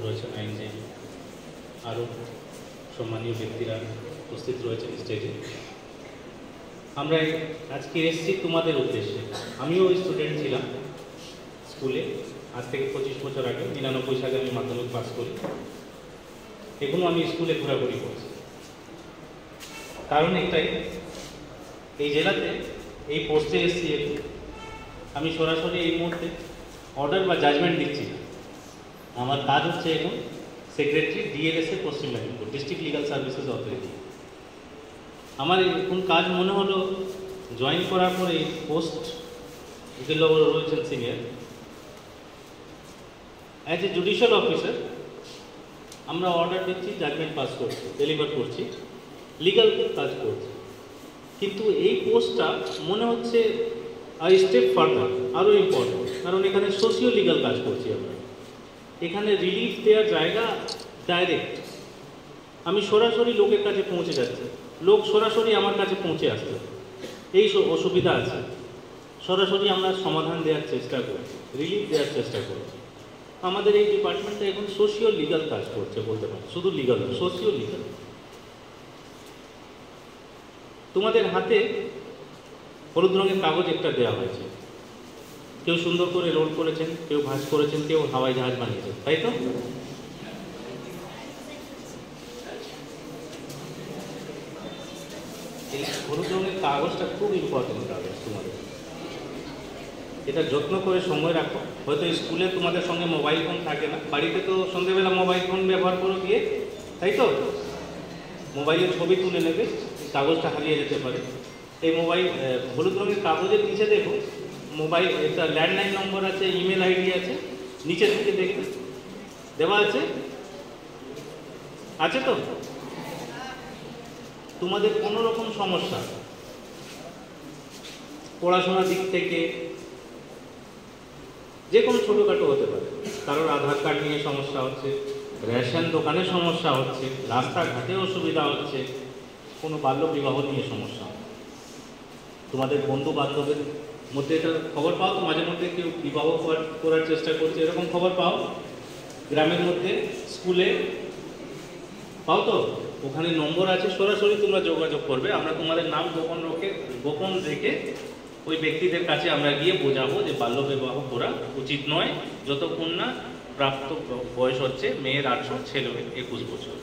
রয়েছেন আইনজীবী, আরও সম্মানীয় ব্যক্তিরা উপস্থিত রয়েছেন স্টেজে। আমরা আজকে এসেছি তোমাদের উদ্দেশ্যে। আমিও স্টুডেন্ট ছিলাম স্কুলে, আজ থেকে 25 বছর আগে 99 সালে আমি মাধ্যমিক পাস করি। এখনও আমি স্কুলে ঘোরাঘুরি করছি। কারণ একটাই, এই জেলাতে এই পোস্টে এসেছি, আমি সরাসরি এই মুহূর্তে অর্ডার বা জাজমেন্ট দিচ্ছি না। আমার কাজ হচ্ছে এখন সেক্রেটারি ডিএলএসএ পশ্চিম Medinipur, district legal services authority. আমার এখন কাজ মনে হলো জয়েন করার পরে পোস্ট উকিল রয়েছেন senior, as a judicial officer আমরা অর্ডার দিচ্ছি, জাজমেন্ট পাস করছি, ডেলিভার করছি, লিগাল কাজ করছি। কিন্তু এই পোস্টটা মনে হচ্ছে আর স্টেপ ফার্দার, আরও ইম্পর্টেন্ট, কারণ এখানে সোশিও লিগাল কাজ করছি আমরা। এখানে রিলিফ দেওয়ার জায়গা ডাইরেক্ট, আমি সরাসরি লোকের কাছে পৌঁছে যাচ্ছি, লোক সরাসরি আমার কাছে পৌঁছে আসছে। এই অসুবিধা আছে, সরাসরি আমরা সমাধান দেওয়ার চেষ্টা করছি, রিলিফ দেওয়ার চেষ্টা করছি। আমাদের এই ডিপার্টমেন্টটা এখন সোশিও লিগাল কাজ করছে বলতে পারি, শুধু লিগাল না, সোশিও লিগাল। তোমাদের হাতে হলুদ রঙের কাগজ একটা দেওয়া হয়েছে, কেউ সুন্দর করে রোল করেছেন, কেউ ভাঁজ করেছেন, কেউ হাওয়াই জাহাজ বানিয়েছেন, তাই তো? এই হলুদ রঙের কাগজটা খুব ইম্পর্টেন্ট কাগজ তোমাদের, এটা যত্ন করে সময় রাখো। হয়তো স্কুলে তোমাদের সঙ্গে মোবাইল ফোন থাকে না, বাড়িতে তো সন্ধ্যেবেলা মোবাইল ফোন ব্যবহার করো গিয়ে, তাই তো? মোবাইলের ছবি তুলে নেবে, কাগজটা হারিয়ে যেতে পারে। এই মোবাইল হলুদ রঙের কাগজের নিচে দেখো মোবাইল, একটা ল্যান্ডলাইন নম্বর আছে, ইমেল আইডি আছে, নিচের দিকে দেখবে দেওয়া আছে, আছে তো? তোমাদের কোনো রকম সমস্যা পড়াশোনার দিক থেকে যে কোনো ছোটোখাটো হতে পারে, কারোর আধার কার্ড নিয়ে সমস্যা হচ্ছে, রেশন দোকানে সমস্যা হচ্ছে, রাস্তাঘাটে অসুবিধা হচ্ছে, কোনো বাল্য বিবাহ নিয়ে সমস্যা, তোমাদের বন্ধু বান্ধবের মধ্যে এটা খবর পাও তো, মাঝে মধ্যে কেউ বিবাহ করার চেষ্টা করছে, এরকম খবর পাও গ্রামের মধ্যে, স্কুলে পাও তো? ওখানে নম্বর আছে, সরাসরি তোমরা যোগাযোগ করবে। আমরা তোমাদের নাম গোপন রেখে ওই ব্যক্তিদের কাছে আমরা গিয়ে বোঝাবো যে বাল্য বিবাহ করা উচিত নয়, যতক্ষণ না প্রাপ্ত বয়স হচ্ছে মেয়ের 18, ছেলের 21 বছর।